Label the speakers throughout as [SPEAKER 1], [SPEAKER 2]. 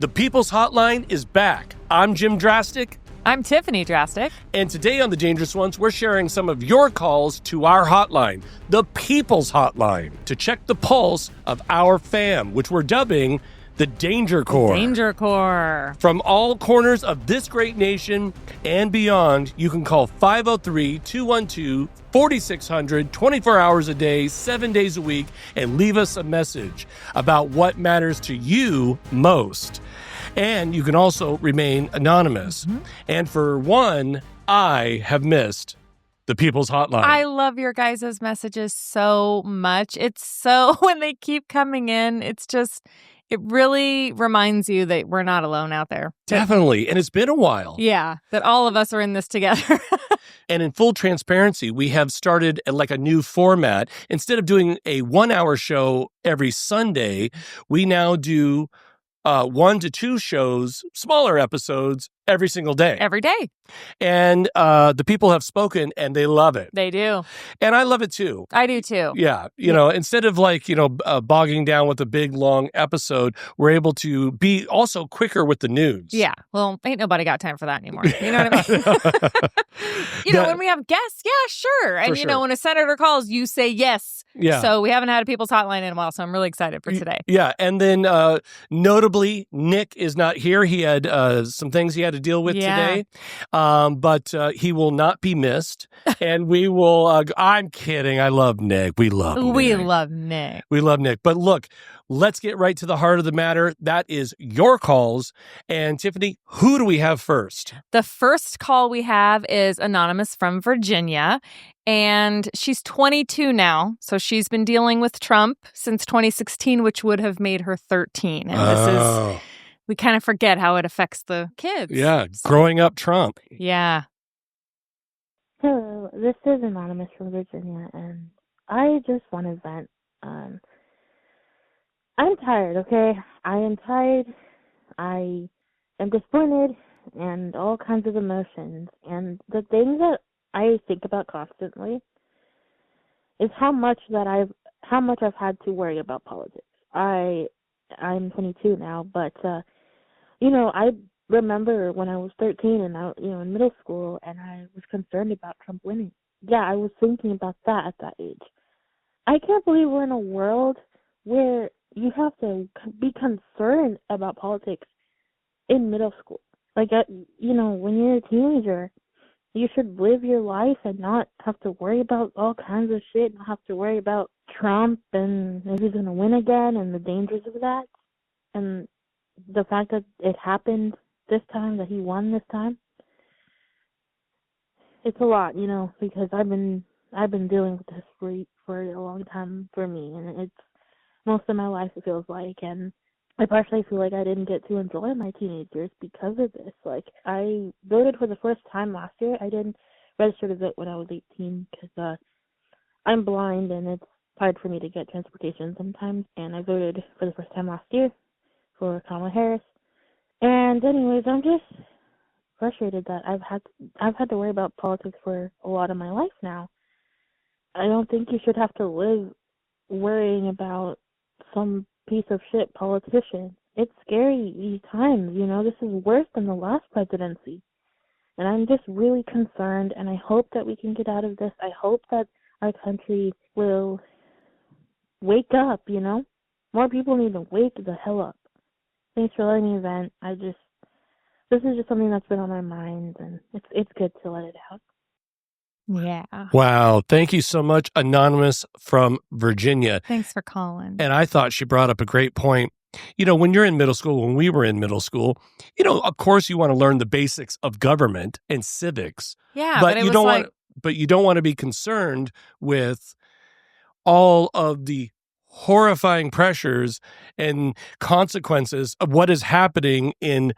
[SPEAKER 1] The People's Hotline is back. I'm Jim Drastic.
[SPEAKER 2] I'm Tiffany Drastic.
[SPEAKER 1] And today on The Dangerous Ones, we're sharing some of your calls to our hotline, the People's Hotline, to check the pulse of our fam, which we're dubbing the Danger Corps.
[SPEAKER 2] Danger Corps.
[SPEAKER 1] From all corners of this great nation and beyond, you can call 503-212-4600, 24 hours a day, 7 days a week, and leave us a message about what matters to you most. And you can also remain anonymous. Mm-hmm. And for one, I have missed the People's Hotline.
[SPEAKER 2] I love your guys' messages so much. It's so, when they keep coming in, it really reminds you that we're not alone out there.
[SPEAKER 1] Definitely. And it's been a while.
[SPEAKER 2] Yeah, that all of us are in this together.
[SPEAKER 1] And in full transparency, we have started like a new format. Instead of doing a 1-hour show every Sunday, we now do 1 to 2 shows, smaller episodes, every single day.
[SPEAKER 2] Every day.
[SPEAKER 1] And the people have spoken and they love it.
[SPEAKER 2] They do.
[SPEAKER 1] And I love it too.
[SPEAKER 2] I do too.
[SPEAKER 1] Yeah. You know, instead of bogging down with a big, long episode, we're able to be also quicker with the news.
[SPEAKER 2] Yeah. Well, ain't nobody got time for that anymore. You know what I mean? When we have guests, yeah, sure. And, when a senator calls, you say yes.
[SPEAKER 1] Yeah.
[SPEAKER 2] So we haven't had a People's Hotline in a while, so I'm really excited for today.
[SPEAKER 1] Yeah. And then notably, Nick is not here. He had some things he had to deal with today. But he will not be missed. And we will, I'm kidding. I love Nick. We love Nick.
[SPEAKER 2] We love Nick.
[SPEAKER 1] We love Nick. But look, let's get right to the heart of the matter. That is your calls. And Tiffany, who do we have first?
[SPEAKER 2] The first call we have is anonymous from Virginia. And she's 22 now. So she's been dealing with Trump since 2016, which would have made her 13. And this is... We kind of forget how it affects the kids.
[SPEAKER 1] Yeah, growing up Trump.
[SPEAKER 2] Yeah.
[SPEAKER 3] Hello, this is Anonymous from Virginia, and I just want to vent. I'm tired, okay? I am tired. I am disappointed and all kinds of emotions. And the thing that I think about constantly is how much I've had to worry about politics. I'm 22 now, but I remember when I was 13 and I, in middle school, and I was concerned about Trump winning. Yeah, I was thinking about that at that age. I can't believe we're in a world where you have to be concerned about politics in middle school. Like, when you're a teenager, you should live your life and not have to worry about all kinds of shit, not have to worry about Trump and if he's going to win again and the dangers of that. And the fact that it happened this time, that he won this time, it's a lot, because I've been dealing with this for a long time for me, and it's most of my life, it feels like, and I partially feel like I didn't get to enjoy my teenage years because of this. Like, I voted for the first time last year. I didn't register to vote when I was 18 because I'm blind and it's hard for me to get transportation sometimes, and I voted for the first time last year for Kamala Harris. And anyways, I'm just frustrated that I've had to worry about politics for a lot of my life now. I don't think you should have to live worrying about some piece of shit politician. It's scary these times, this is worse than the last presidency. And I'm just really concerned, and I hope that we can get out of this. I hope that our country will wake up, More people need to wake the hell up. Thanks for letting me vent. This is just something that's been on my mind, and it's good to let it out.
[SPEAKER 2] Yeah.
[SPEAKER 1] Wow. Thank you so much, Anonymous from Virginia.
[SPEAKER 2] Thanks for calling.
[SPEAKER 1] And I thought she brought up a great point. When you're in middle school, when we were in middle school, of course you want to learn the basics of government and civics.
[SPEAKER 2] Yeah,
[SPEAKER 1] but you don't want to be concerned with all of the horrifying pressures and consequences of what is happening in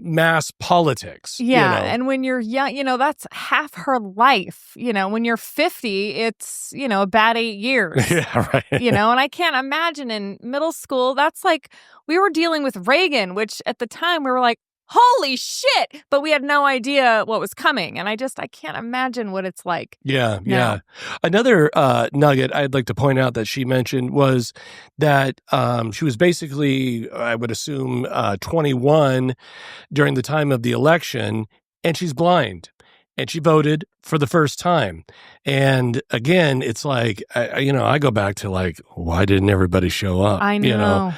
[SPEAKER 1] mass politics.
[SPEAKER 2] Yeah. And when you're young, that's half her life. When you're 50, it's, a bad 8 years.
[SPEAKER 1] Yeah, right.
[SPEAKER 2] And I can't imagine in middle school, that's like, we were dealing with Reagan, which at the time we were like, holy shit, but we had no idea what was coming. And I can't imagine what it's like.
[SPEAKER 1] Yeah,
[SPEAKER 2] now.
[SPEAKER 1] yeah. Another nugget I'd like to point out that she mentioned was that she was basically, I would assume, 21 during the time of the election, and she's blind. And she voted for the first time. And again, it's like, I go back to like, why didn't everybody show up?
[SPEAKER 2] I know.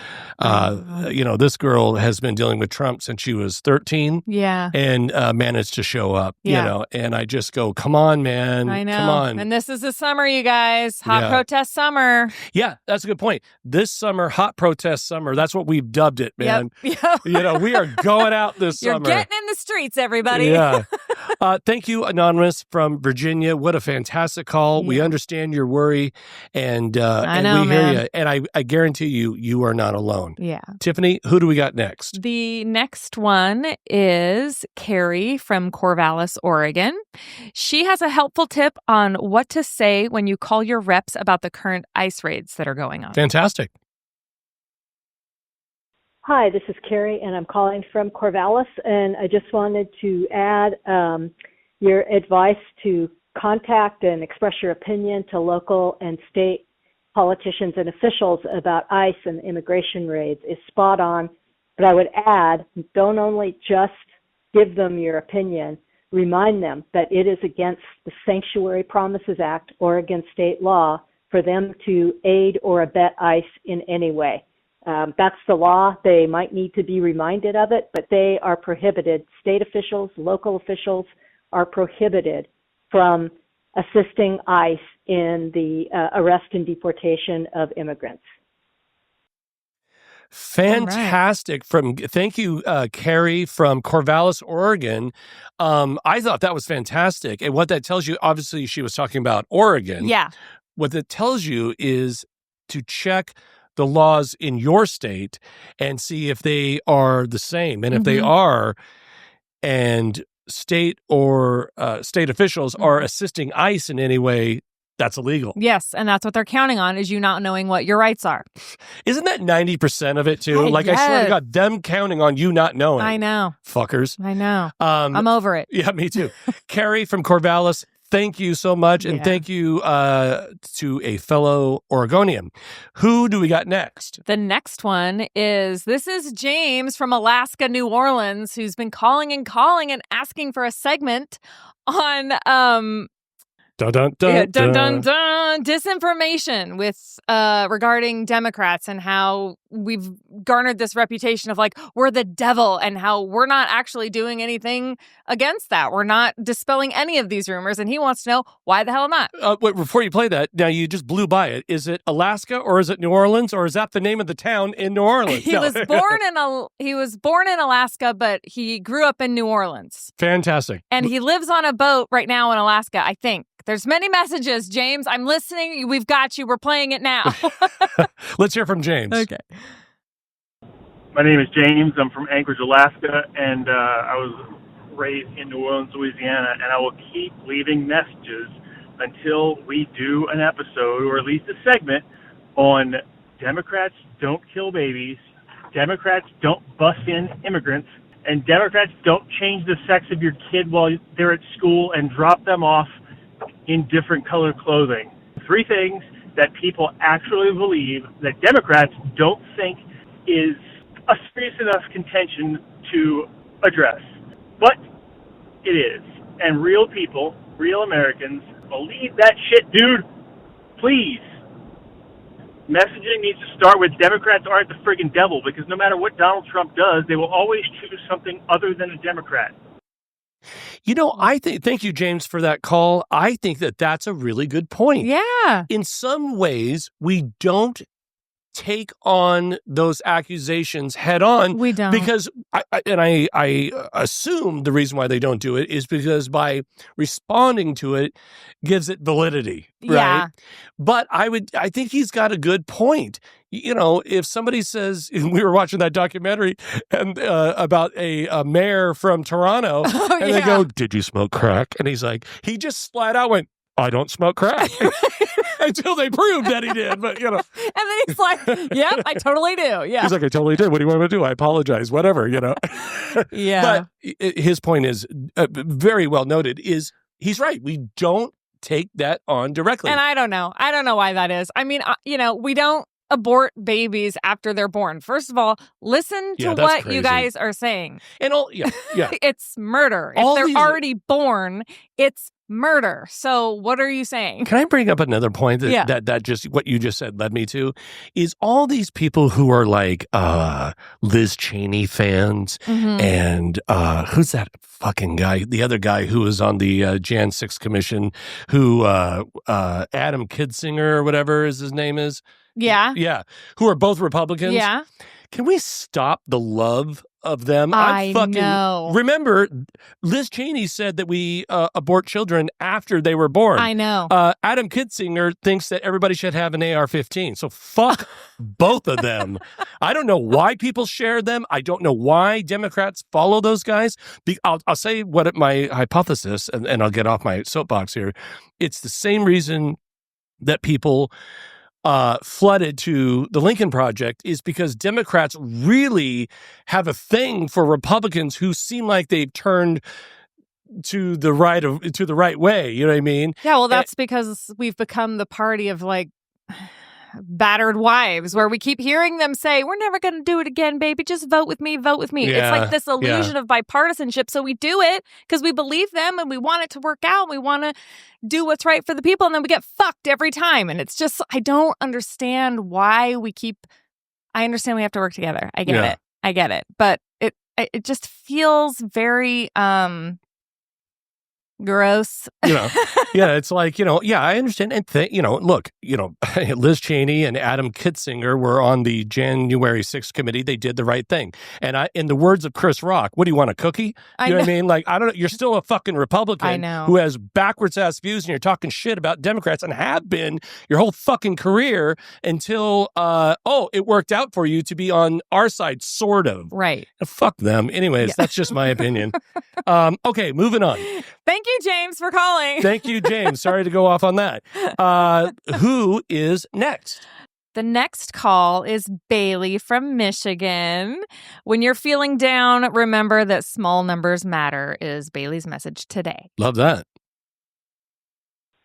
[SPEAKER 1] This girl has been dealing with Trump since she was 13.
[SPEAKER 2] Yeah.
[SPEAKER 1] And managed to show up, and I just go, come on, man.
[SPEAKER 2] I know.
[SPEAKER 1] Come on.
[SPEAKER 2] And this is the summer, you guys. Hot protest summer.
[SPEAKER 1] Yeah, that's a good point. This summer, hot protest summer. That's what we've dubbed it, man.
[SPEAKER 2] Yep.
[SPEAKER 1] We are going out this
[SPEAKER 2] You're
[SPEAKER 1] summer.
[SPEAKER 2] You're getting in the streets, everybody.
[SPEAKER 1] Yeah. Thank you, Anonymous from Virginia. What a fantastic call.
[SPEAKER 2] Yeah.
[SPEAKER 1] We understand your worry, and
[SPEAKER 2] I know,
[SPEAKER 1] we hear
[SPEAKER 2] man.
[SPEAKER 1] you. And I guarantee you are not alone.
[SPEAKER 2] Yeah.
[SPEAKER 1] Tiffany, who do we got next?
[SPEAKER 2] The next one is Carrie from Corvallis, Oregon. She has a helpful tip on what to say when you call your reps about the current ICE raids that are going on.
[SPEAKER 1] Fantastic.
[SPEAKER 4] Hi, this is Carrie, and I'm calling from Corvallis, and I just wanted to add your advice to contact and express your opinion to local and state politicians and officials about ICE and immigration raids is spot on, but I would add, don't only just give them your opinion, remind them that it is against the Sanctuary Promises Act, Oregon state law, for them to aid or abet ICE in any way. That's the law. They might need to be reminded of it, but they are prohibited. State officials, local officials are prohibited from assisting ICE in the arrest and deportation of immigrants.
[SPEAKER 1] Fantastic. Thank you, Carrie from Corvallis, Oregon. I thought that was fantastic. And what that tells you, obviously she was talking about Oregon.
[SPEAKER 2] Yeah.
[SPEAKER 1] What it tells you is to check the laws in your state and see if they are the same. And if they are, and state officials are assisting ICE in any way, that's illegal.
[SPEAKER 2] Yes, and that's what they're counting on, is you not knowing what your rights are.
[SPEAKER 1] Isn't that 90% of it too? I swear to God, them counting on you not knowing.
[SPEAKER 2] I know.
[SPEAKER 1] Fuckers.
[SPEAKER 2] I know. I'm over it.
[SPEAKER 1] Yeah, me too. Carrie from Corvallis, thank you so much. And thank you to a fellow Oregonian. Who do we got next?
[SPEAKER 2] The next one is James from Alaska, New Orleans, who's been calling and asking for a segment on disinformation with regarding Democrats and how we've garnered this reputation of like we're the devil and how we're not actually doing anything against that. We're not dispelling any of these rumors, and he wants to know why the hell not.
[SPEAKER 1] Wait, before you play that, now you just blew by it. Is it Alaska or is it New Orleans or is that the name of the town in New Orleans?
[SPEAKER 2] He was born in Alaska, but he grew up in New Orleans.
[SPEAKER 1] Fantastic.
[SPEAKER 2] And he lives on a boat right now in Alaska, I think. There's many messages, James. I'm listening. We've got you. We're playing it now.
[SPEAKER 1] Let's hear from James.
[SPEAKER 2] Okay.
[SPEAKER 5] My name is James. I'm from Anchorage, Alaska, and I was raised in New Orleans, Louisiana, and I will keep leaving messages until we do an episode or at least a segment on Democrats don't kill babies, Democrats don't bus in immigrants, and Democrats don't change the sex of your kid while they're at school and drop them off in different colored clothing. 3 things that people actually believe that Democrats don't think is a serious enough contention to address. But it is. And real people, real Americans, believe that shit, dude. Please. Messaging needs to start with Democrats aren't the friggin' devil, because no matter what Donald Trump does, they will always choose something other than a Democrat.
[SPEAKER 1] Thank you, James, for that call. I think that that's a really good point.
[SPEAKER 2] Yeah.
[SPEAKER 1] In some ways, we don't take on those accusations head on.
[SPEAKER 2] We don't.
[SPEAKER 1] Because, I assume the reason why they don't do it is because by responding to it gives it validity, right?
[SPEAKER 2] Yeah.
[SPEAKER 1] But I think he's got a good point. If somebody says, we were watching that documentary and about a mayor from Toronto, and they go, "Did you smoke crack?" And he's like, he just flat out went, I don't smoke crack. Until they proved that he did, but
[SPEAKER 2] And then he's like, yep, I totally do. Yeah.
[SPEAKER 1] He's like, I totally did. What do you want me to do? I apologize. Whatever,
[SPEAKER 2] Yeah.
[SPEAKER 1] But his point is very well noted, is he's right. We don't take that on directly.
[SPEAKER 2] And I don't know. I don't know why that is. I mean, we don't abort babies after they're born. First of all, listen to what
[SPEAKER 1] crazy.
[SPEAKER 2] you guys are saying.
[SPEAKER 1] And
[SPEAKER 2] It's murder.
[SPEAKER 1] All
[SPEAKER 2] if they're already born, it's murder. So what are you saying?
[SPEAKER 1] Can I bring up another point that just what you just said led me to is all these people who are like Liz Cheney fans and who's that fucking guy? The other guy who was on the Jan 6 commission, who Adam Kidsinger or whatever his name is.
[SPEAKER 2] Yeah.
[SPEAKER 1] Yeah. Who are both Republicans.
[SPEAKER 2] Yeah.
[SPEAKER 1] Can we stop the love of them?
[SPEAKER 2] I know.
[SPEAKER 1] Remember, Liz Cheney said that we abort children after they were born.
[SPEAKER 2] I know.
[SPEAKER 1] Adam Kidsinger thinks that everybody should have an AR-15. So fuck both of them. I don't know why people share them. I don't know why Democrats follow those guys. I'll say what my hypothesis, and I'll get off my soapbox here. It's the same reason that people flooded to the Lincoln Project is because Democrats really have a thing for Republicans who seem like they've turned to the right way. You know what I mean?
[SPEAKER 2] Yeah, well, that's because we've become the party of like battered wives, where we keep hearing them say, we're never going to do it again, baby. Just vote with me, vote with me.
[SPEAKER 1] Yeah,
[SPEAKER 2] it's like this illusion of bipartisanship. So we do it because we believe them and we want it to work out. We want to do what's right for the people. And then we get fucked every time. And it's just, I don't understand why I understand we have to work together. I get it. I get it. But it just feels very, gross.
[SPEAKER 1] It's like, I understand. And, look, Liz Cheney and Adam Kidsinger were on the January 6th committee. They did the right thing. And in the words of Chris Rock, what do you want, a cookie? You know what I mean? Like, I don't know. You're still a fucking Republican who has backwards ass views, and you're talking shit about Democrats and have been your whole fucking career until, it worked out for you to be on our side, sort of.
[SPEAKER 2] Right.
[SPEAKER 1] Fuck them. Anyways, that's just my opinion. Okay, moving on.
[SPEAKER 2] Thank you, James, for calling.
[SPEAKER 1] Thank you, James. Sorry to go off on that. Who is next?
[SPEAKER 2] The next call is Bailey from Michigan. When you're feeling down, remember that small numbers matter is Bailey's message today.
[SPEAKER 1] Love that.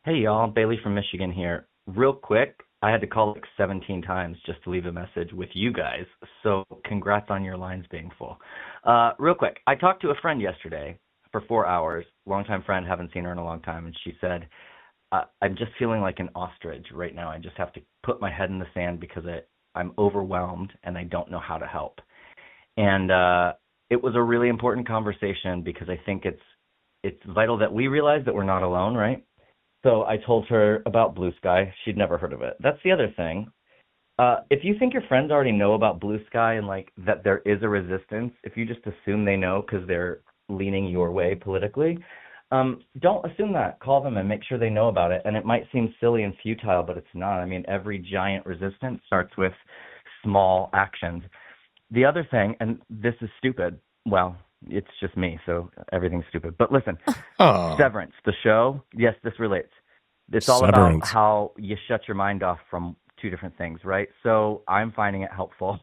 [SPEAKER 6] Hey, y'all. Bailey from Michigan here. Real quick, I had to call like 17 times just to leave a message with you guys. So congrats on your lines being full. Real quick, I talked to a friend yesterday for 4 hours, longtime friend, haven't seen her in a long time, and she said, I'm just feeling like an ostrich right now. I just have to put my head in the sand because I'm overwhelmed and I don't know how to help. And it was a really important conversation because I think it's vital that we realize that we're not alone, right? So I told her about Blue Sky. She'd never heard of it. That's the other thing. If you think your friends already know about Blue Sky and like that there is a resistance, if you just assume they know because they're leaning your way politically, don't assume that. Call them and make sure they know about it. And it might seem silly and futile, but it's not. I mean, every giant resistance starts with small actions. The other thing, and this is stupid, well, it's just me, so everything's stupid. But listen, Severance, the show, yes, this relates. It's all about how you shut your mind off from two different things, right? So I'm finding it helpful.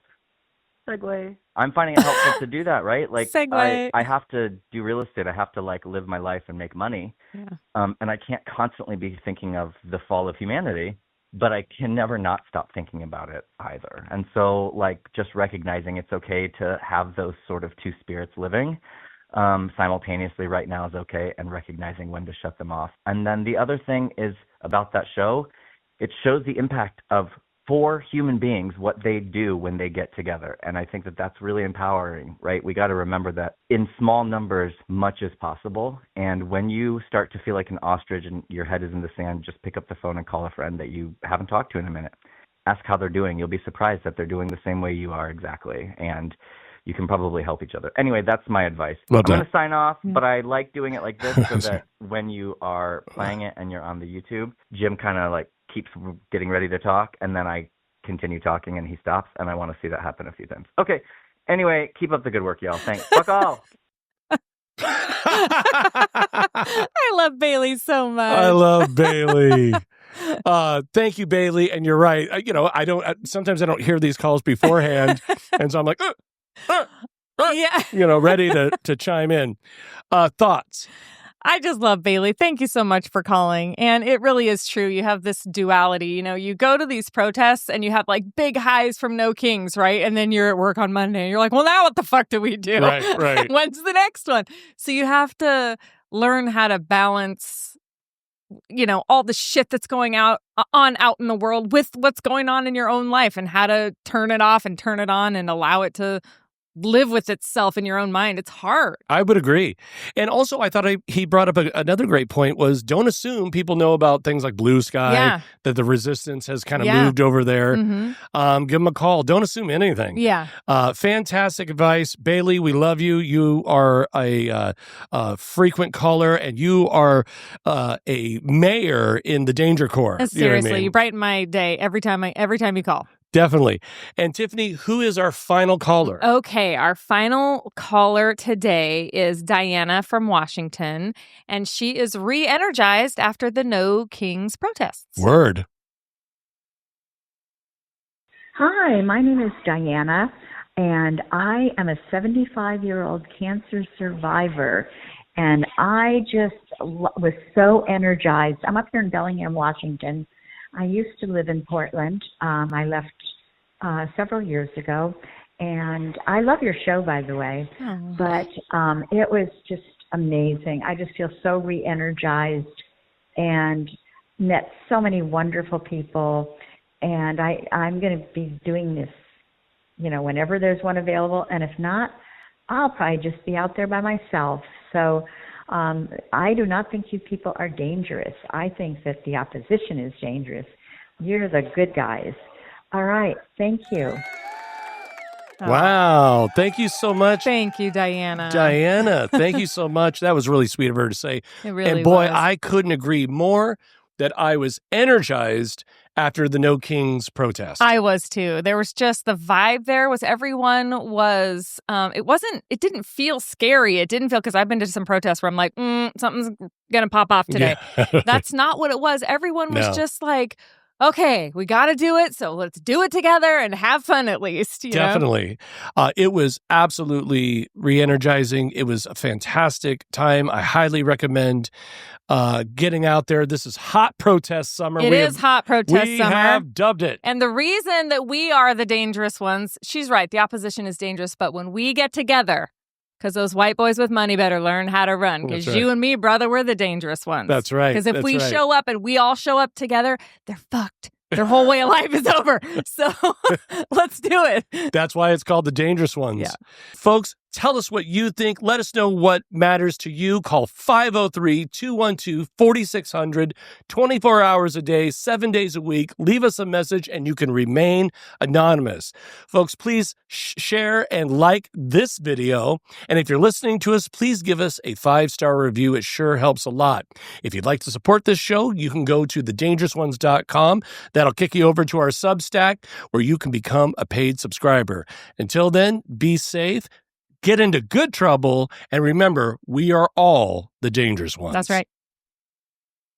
[SPEAKER 3] Segue.
[SPEAKER 6] I'm finding it helpful to do that, right? Like,
[SPEAKER 2] Segue.
[SPEAKER 6] I have to do real estate. I have to like live my life and make money.
[SPEAKER 2] Yeah.
[SPEAKER 6] And I can't constantly be thinking of the fall of humanity, but I can never not stop thinking about it either. And so like just recognizing it's okay to have those sort of two spirits living simultaneously right now is okay, and recognizing when to shut them off. And then the other thing is about that show, it shows the impact of 4 human beings, what they do when they get together. And I think that that's really empowering, right? We got to remember that in small numbers, much is possible. And when you start to feel like an ostrich and your head is in the sand, just pick up the phone and call a friend that you haven't talked to in a minute. Ask how they're doing. You'll be surprised that they're doing the same way you are exactly. And you can probably help each other. Anyway, that's my advice. I'm going to sign off, but I like doing it like this so that when you are playing it and you're on the YouTube, Jim kind of like keeps getting ready to talk, and then I continue talking and he stops, and I want to see that happen a few times. Okay. Anyway, keep up the good work, y'all. Thanks. Fuck all.
[SPEAKER 2] I love Bailey so much.
[SPEAKER 1] I love Bailey. Thank you, Bailey. And you're right. Sometimes I don't hear these calls beforehand. And so I'm like,
[SPEAKER 2] yeah.
[SPEAKER 1] ready to chime in. Thoughts?
[SPEAKER 2] I just love Bailey. Thank you so much for calling. And it really is true. You have this duality. You go to these protests and you have like big highs from No Kings, right? And then you're at work on Monday and you're like, well, now what the fuck do we do?
[SPEAKER 1] Right.
[SPEAKER 2] When's the next one? So you have to learn how to balance, all the shit that's going out in the world with what's going on in your own life, and how to turn it off and turn it on and allow it to live with itself in your own mind. It's hard.
[SPEAKER 1] I would agree. And also, I thought he brought up another great point was, don't assume people know about things like Blue Sky, that the resistance has kind of moved over there.
[SPEAKER 2] Mm-hmm.
[SPEAKER 1] Give them a call. Don't assume anything.
[SPEAKER 2] Yeah.
[SPEAKER 1] Fantastic advice. Bailey, we love you. You are a frequent caller, and you are a mayor in the Danger Corps.
[SPEAKER 2] Seriously, you brighten my day every time you call.
[SPEAKER 1] Definitely. And Tiffany, who is our final caller?
[SPEAKER 2] Okay, our final caller today is Diana from Washington, and she is re-energized after the No Kings protests.
[SPEAKER 1] Word.
[SPEAKER 7] Hi, my name is Diana, and I am a 75-year-old cancer survivor, and I just was so energized. I'm up here in Bellingham, Washington. I used to live in Portland. I left several years ago, and I love your show, by the way.
[SPEAKER 2] Oh.
[SPEAKER 7] But it was just amazing. I just feel so re-energized and met so many wonderful people. And I'm going to be doing this, whenever there's one available. And if not, I'll probably just be out there by myself. So I do not think you people are dangerous. I think that the opposition is dangerous. You're the good guys. All right. Thank you.
[SPEAKER 1] Wow. Thank you so much.
[SPEAKER 2] Thank you, Diana.
[SPEAKER 1] Diana, thank you so much. That was really sweet of her to say.
[SPEAKER 2] It really
[SPEAKER 1] And boy,
[SPEAKER 2] was.
[SPEAKER 1] I couldn't agree more that I was energized after the No Kings protest.
[SPEAKER 2] I was too. There was just the vibe there was everyone was, it didn't feel scary. It didn't feel, because I've been to some protests where I'm like, something's going to pop off today.
[SPEAKER 1] Yeah.
[SPEAKER 2] That's not what it was. Everyone was just like, okay, we got to do it. So let's do it together and have fun at least.
[SPEAKER 1] Definitely. It was absolutely re-energizing. It was a fantastic time. I highly recommend getting out there. This is hot protest summer.
[SPEAKER 2] It is hot protest summer.
[SPEAKER 1] We have dubbed it.
[SPEAKER 2] And the reason that we are the dangerous ones, she's right, the opposition is dangerous. But when we get together, because those white boys with money better learn how to run. Because you and me, brother, we're the dangerous ones.
[SPEAKER 1] That's right.
[SPEAKER 2] Because if we show up and we all show up together, they're fucked. Their whole way of life is over. So let's do it.
[SPEAKER 1] That's why it's called the Dangerous Ones.
[SPEAKER 2] Yeah.
[SPEAKER 1] Folks, tell us what you think. Let us know what matters to you. Call 503-212-4600, 24 hours a day, 7 days a week. Leave us a message and you can remain anonymous. Folks, please share and like this video. And if you're listening to us, please give us a 5-star review. It sure helps a lot. If you'd like to support this show, you can go to thedangerousones.com. That'll kick you over to our Substack where you can become a paid subscriber. Until then, be safe. Get into good trouble, and remember, we are all the dangerous ones.
[SPEAKER 2] That's right.